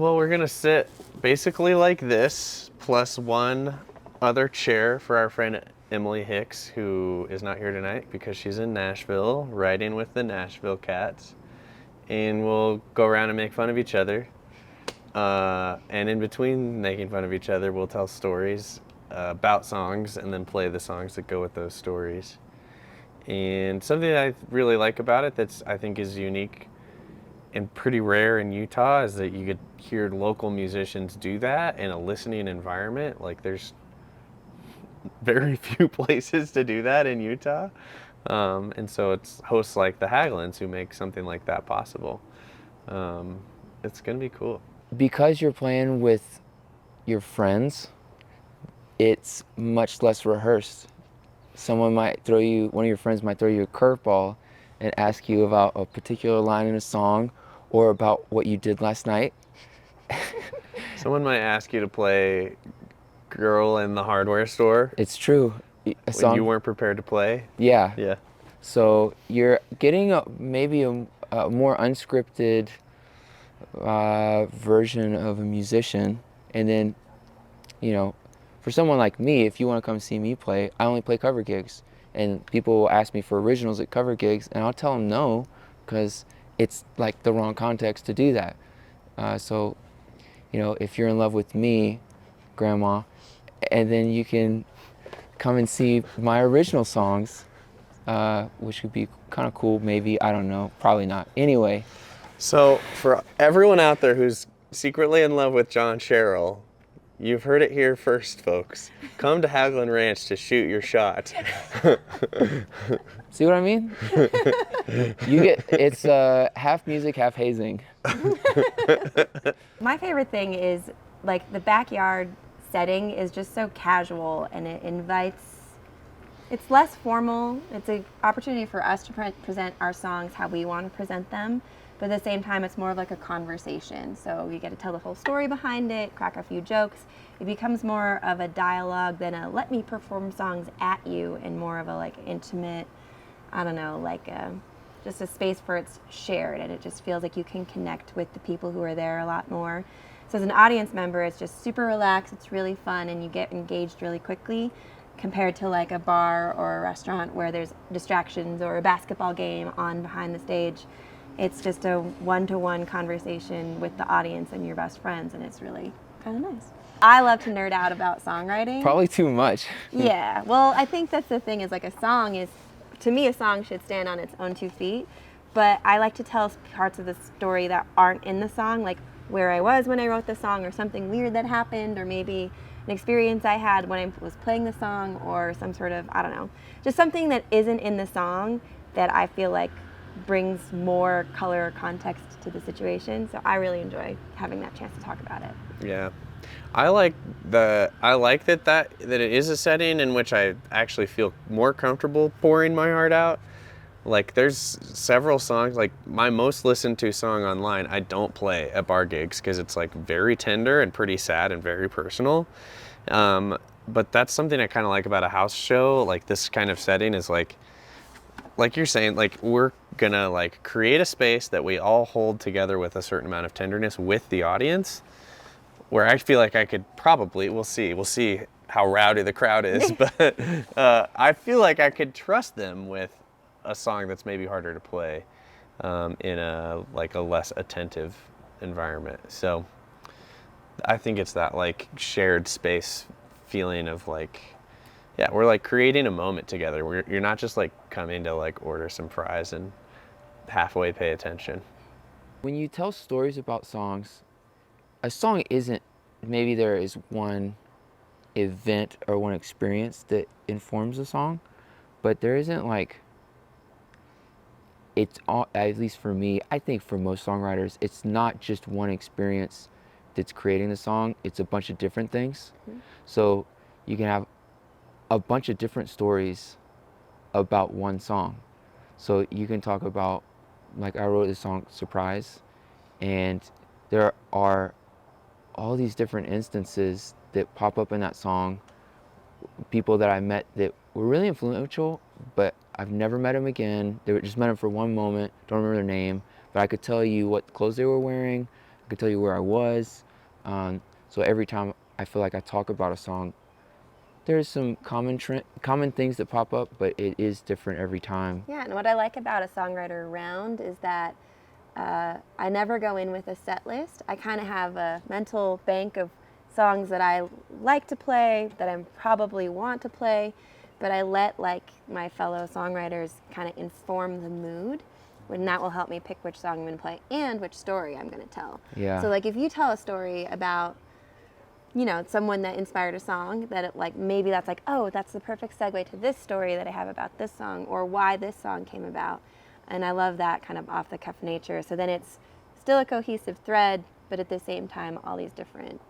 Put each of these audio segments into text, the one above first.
Well, we're gonna sit basically like this, plus one other chair for our friend Emily Hicks, who is not here tonight because she's in Nashville, riding with the Nashville cats. And we'll go around and make fun of each other. And in between making fun of each other, we'll tell stories about songs and then play the songs that go with those stories. And something that I really like about it that's I think is unique and pretty rare in Utah is that you could hear local musicians do that in a listening environment. Like there's very few places to do that in Utah. And so it's hosts like the Haglunds who make something like that possible. It's gonna be cool. Because you're playing with your friends, it's much less rehearsed. One of your friends might throw you a curveball and ask you about a particular line in a song or about what you did last night. Someone might ask you to play Girl in the Hardware Store. It's true. A song you weren't prepared to play. Yeah. Yeah. So you're getting maybe a more unscripted version of a musician, and then, for someone like me, if you want to come see me play, I only play cover gigs, and people will ask me for originals at cover gigs, and I'll tell them no, because it's like the wrong context to do that. So, if you're in love with me, Grandma, and then you can come and see my original songs, which would be kind of cool, maybe. I don't know, probably not. Anyway. So for everyone out there who's secretly in love with John Sherrill, you've heard it here first, folks. Come to Haglund Ranch to shoot your shot. See what I mean? It's half music, half hazing. My favorite thing is like the backyard setting is just so casual, and it's less formal. It's an opportunity for us to present our songs how we want to present them. But at the same time, it's more of like a conversation. So you get to tell the whole story behind it, crack a few jokes. It becomes more of a dialogue than a let me perform songs at you, and more of a like intimate, I don't know, just a space where it's shared, and it just feels like you can connect with the people who are there a lot more. So as an audience member, it's just super relaxed, it's really fun, and you get engaged really quickly compared to like a bar or a restaurant where there's distractions or a basketball game on behind the stage. It's just a one-to-one conversation with the audience and your best friends, and it's really kind of nice. I love to nerd out about songwriting. Probably too much. Yeah, well, I think that's the thing is like to me, a song should stand on its own 2 feet, but I like to tell parts of the story that aren't in the song, like where I was when I wrote the song, or something weird that happened, or maybe an experience I had when I was playing the song, or some sort of, I don't know, just something that isn't in the song that I feel like brings more color or context to the situation. So I really enjoy having that chance to talk about it. Yeah. I like that it is a setting in which I actually feel more comfortable pouring my heart out. Like there's several songs, like my most listened to song online, I don't play at bar gigs because it's like very tender and pretty sad and very personal. But that's something I kind of like about a house show. Like this kind of setting is like you're saying, like we're gonna like create a space that we all hold together with a certain amount of tenderness with the audience, where I feel like I could probably, we'll see how rowdy the crowd is, but I feel like I could trust them with a song that's maybe harder to play in a less attentive environment. So I think it's that like shared space feeling of like, yeah, we're like creating a moment together. You're not just like coming to like order some fries and halfway pay attention. When you tell stories about songs, a song isn't, maybe there is one event or one experience that informs a song, but there isn't like, it's all, at least for me, I think for most songwriters, it's not just one experience that's creating the song, it's a bunch of different things. Mm-hmm. So you can have a bunch of different stories about one song. So you can talk about, like I wrote this song, Surprise, and there are all these different instances that pop up in that song, people that I met that were really influential, but I've never met them again. Just met them for one moment, don't remember their name, but I could tell you what clothes they were wearing, could tell you where I was. So every time I feel like I talk about a song, there's some common things that pop up, but it is different every time. Yeah, and what I like about a songwriter round is that I never go in with a set list. I kind of have a mental bank of songs that I like to play, that I probably want to play, but I let like my fellow songwriters kind of inform the mood, and that will help me pick which song I'm going to play and which story I'm going to tell. Yeah. So like if you tell a story about, you know, someone that inspired a song, that it, like maybe that's like, oh, that's the perfect segue to this story that I have about this song, or why this song came about. And I love that kind of off the cuff nature. So then it's still a cohesive thread, but at the same time, all these different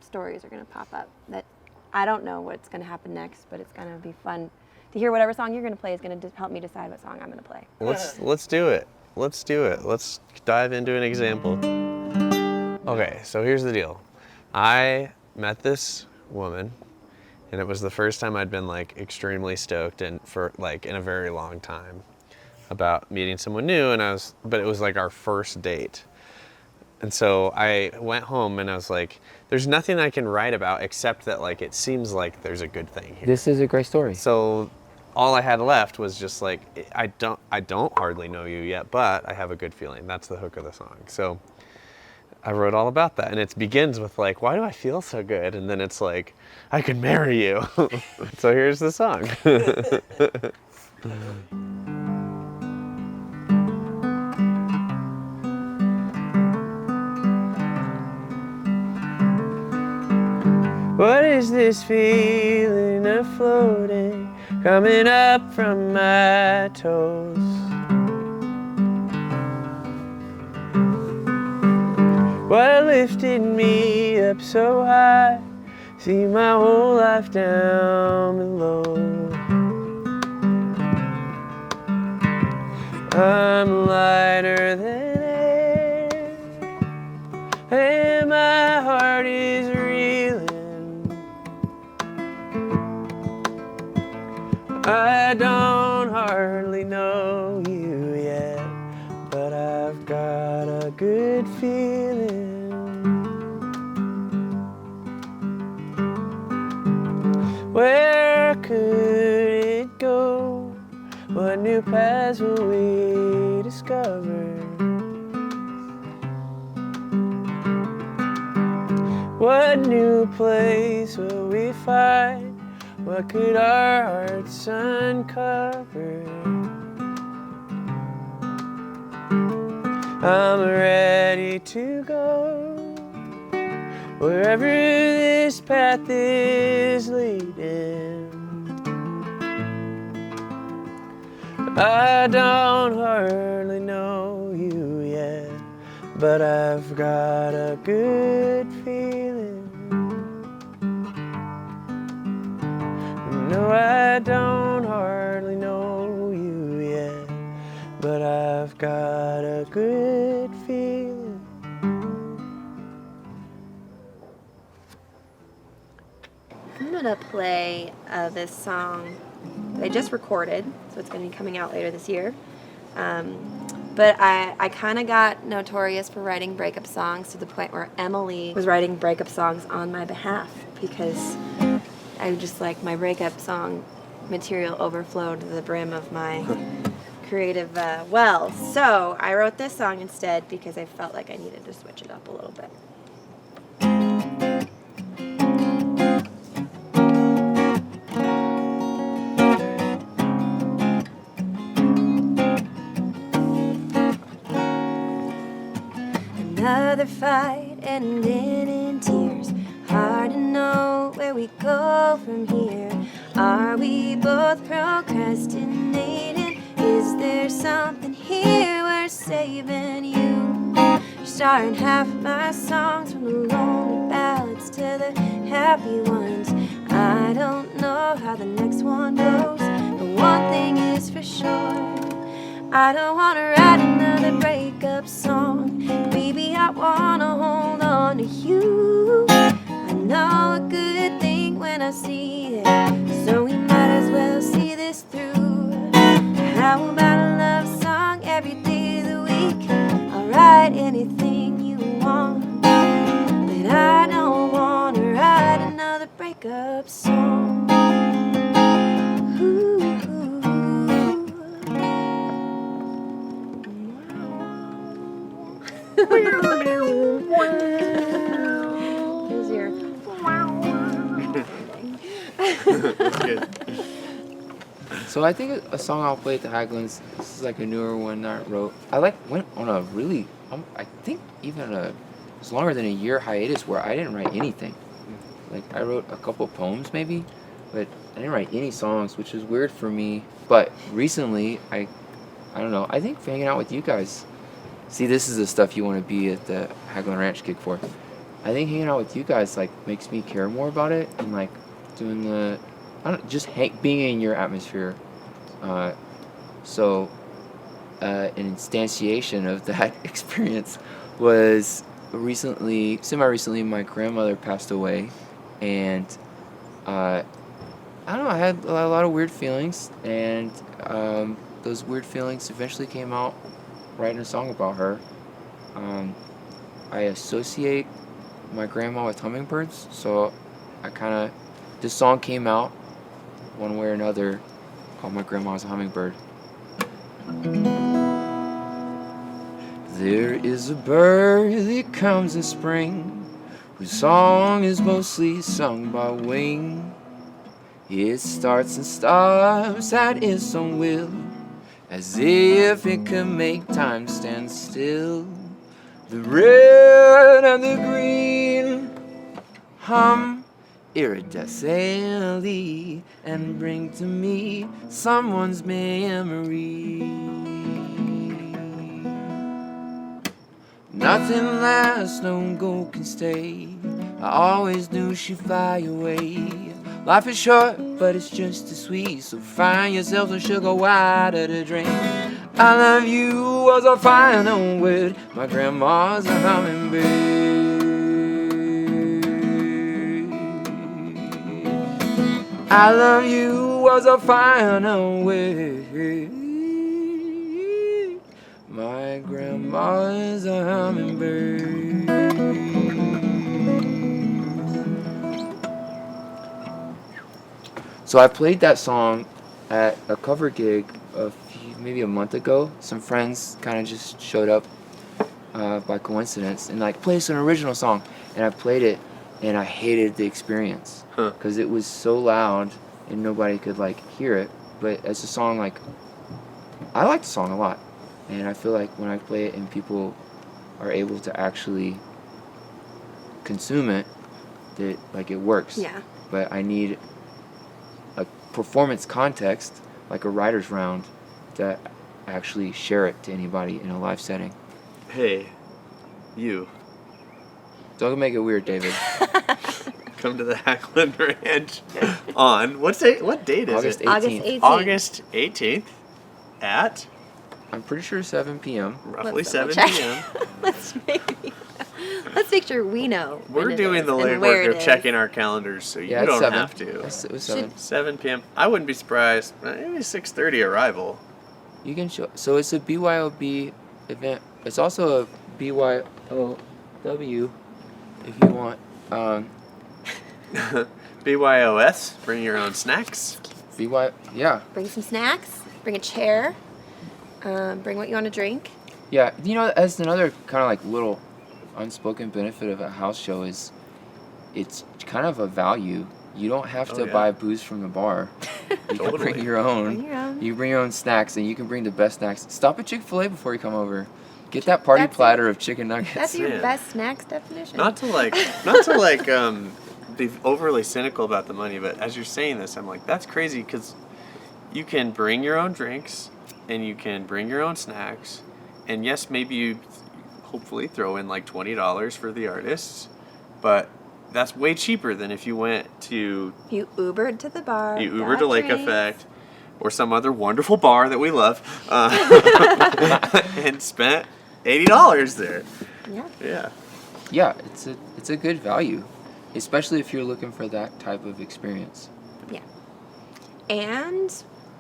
stories are going to pop up that I don't know what's going to happen next, but it's going to be fun to hear. Whatever song you're going to play is going to help me decide what song I'm going to play. Let's do it. Let's do it. Let's dive into an example. Okay, so here's the deal. I met this woman, and it was the first time I'd been like extremely stoked and for like in a very long time about meeting someone new, but it was like our first date. And so I went home and I was like, there's nothing I can write about except that like it seems like there's a good thing here. This is a great story. So all I had left was just like, I don't hardly know you yet, but I have a good feeling. That's the hook of the song. So I wrote all about that, and it begins with like, why do I feel so good? And then it's like, I could marry you. So here's the song. What is this feeling of floating, coming up from my toes? What lifted me up so high, see my whole life down below. I'm lighter than air, and my heart is reeling. I don't hardly know you yet, but I've got a good feeling. Where could it go? What new paths will we discover? What new place will we find? What could our hearts uncover? I'm ready to go wherever this path is leading. I don't hardly know you yet, but I've got a good feeling. No, I don't hardly know you yet, but I've got a good feeling. I'm gonna play this song that I just recorded, so it's gonna be coming out later this year. But I kind of got notorious for writing breakup songs to the point where Emily was writing breakup songs on my behalf because I just like my breakup song material overflowed to the brim of my creative well. So I wrote this song instead because I felt like I needed to switch it up a little bit. Another fight ending in tears. Hard to know where we go from here. Are we both procrastinating? Is there something here worth saving? You're starting half my songs, from the lonely ballads to the happy ones. I don't know how the next one goes, but one thing is for sure, I don't wanna write another breakup song. Baby, I wanna hold on to you. I know a good thing when I see it, so we might as well see this through. How about a love song every day of the week? I'll write anything you want. wake up song. Ooh. Here's your. That's good. So I think a song I'll play at the Haglunds, this is like a newer one that I wrote. Went on a really, I think even it's longer than a year hiatus where I didn't write anything. Like I wrote a couple poems maybe, but I didn't write any songs, which is weird for me. But recently, I don't know, I think hanging out with you guys, see, this is the stuff you want to be at the Haglund Ranch gig for. I think hanging out with you guys like makes me care more about it and like doing the, being in your atmosphere. So an instantiation of that experience was semi-recently, my grandmother passed away, and I don't know, I had a lot of weird feelings, and those weird feelings eventually came out writing a song about her. I associate my grandma with hummingbirds, so this song came out one way or another called My Grandma's a Hummingbird. There is a bird that comes in spring, whose song is mostly sung by wing. It starts and stops at its own will, as if it could make time stand still. The red and the green hum iridescently and bring to me someone's memory. Nothing lasts, no gold can stay. I always knew she'd fly away. Life is short, but it's just as sweet, so find yourself some sugar water to drink. I love you was a final word. My grandma's a hummingbird. I love you was a final word. My grandma's a hummingbird. So I played that song at a cover gig maybe a month ago. Some friends kind of just showed up by coincidence and like, play us an original song. And I played it and I hated the experience because it was so loud and nobody could like hear it. But as a song, like, I like the song a lot. And I feel like when I play it and people are able to actually consume it, that like it works. Yeah. But I need a performance context, like a writer's round, to actually share it to anybody in a live setting. Hey, you. Don't make it weird, David. Come to the Haglund Ranch on what date is August it? 18th. August 18th at I'm pretty sure 7 p.m. roughly Let's 7 double check. p.m. Let's make sure we know. We're doing the legwork of checking our calendars, so you Yeah, it's don't 7. have to. It was 7. 7 p.m. I wouldn't be surprised. Maybe 6:30 arrival. You can show. So it's a BYOB event. It's also a BYOW if you want. BYOS. Bring your own snacks. Yeah. Bring some snacks. Bring a chair. Bring what you want to drink. Yeah. You know, as another kind of like little unspoken benefit of a house show is it's kind of a value. You don't have to buy booze from the bar. You can bring your own. Bring your own. You bring your own snacks, and you can bring the best snacks. Stop at Chick-fil-A before you come over. Get that party platter of chicken nuggets. That's your best snacks definition. Not to be overly cynical about the money, but as you're saying this, I'm like, that's crazy because you can bring your own drinks and you can bring your own snacks, and yes, maybe you hopefully throw in like $20 for the artists, but that's way cheaper than if you went to... You Ubered to the bar. You Ubered to Lake Effect or some other wonderful bar that we love and spent $80 there. Yeah. Yeah. Yeah, it's a good value, especially if you're looking for that type of experience. Yeah. And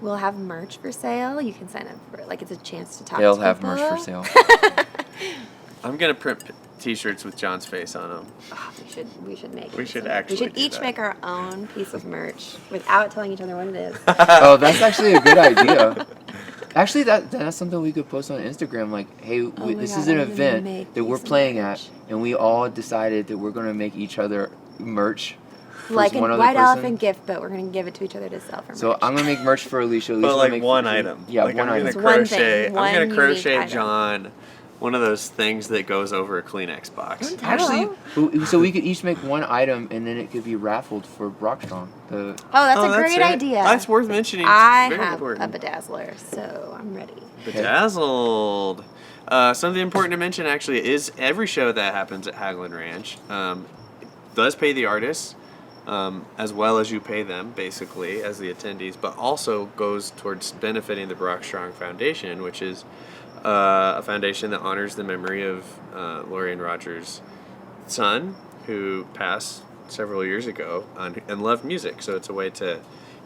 we'll have merch for sale. You can sign up for it. Like, it's a chance to talk to people. They'll have merch for sale. I'm going to print T-shirts with John's face on them. Oh, we should make. We should some. actually We should do each that. make our own piece of merch without telling each other what it is. Oh, that's actually a good idea. Actually, that's something we could post on Instagram. Like, hey, my this God, is an I'm gonna event make that we're these playing merch. at, and we all decided that we're gonna make each other merch. for Like a one other white person. elephant gift, but we're gonna give it to each other to sell for merch. So I'm gonna make merch for Alicia. Alicia But will like make one for- item. Yeah, like one I'm item. gonna One crochet. thing, I'm one gonna unique crochet item. John one of those things that goes over a Kleenex box. Actually, so we could each make one item, and then it could be raffled for Brockstrong. The Oh, that's Oh, a great it. idea. That's worth mentioning. I Very have important. a bedazzler, so I'm ready. Bedazzled. Something important to mention actually is every show that happens at Haglund Ranch does pay the artists as well as you pay them basically as the attendees, but also goes towards benefiting the Brockstrong Foundation, which is a foundation that honors the memory of Lori and Roger's son, who passed several years ago and loved music. So it's a way to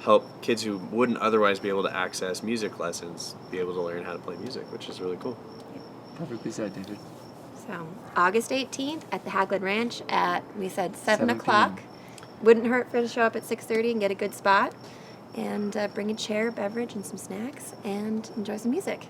help kids who wouldn't otherwise be able to access music lessons be able to learn how to play music, which is really cool. perfectly said, David. So August 18th at the Haglund Ranch at, we said 7 7 o'clock. Wouldn't hurt for to show up at 6:30 and get a good spot, and bring a chair, beverage, and some snacks, and enjoy some music.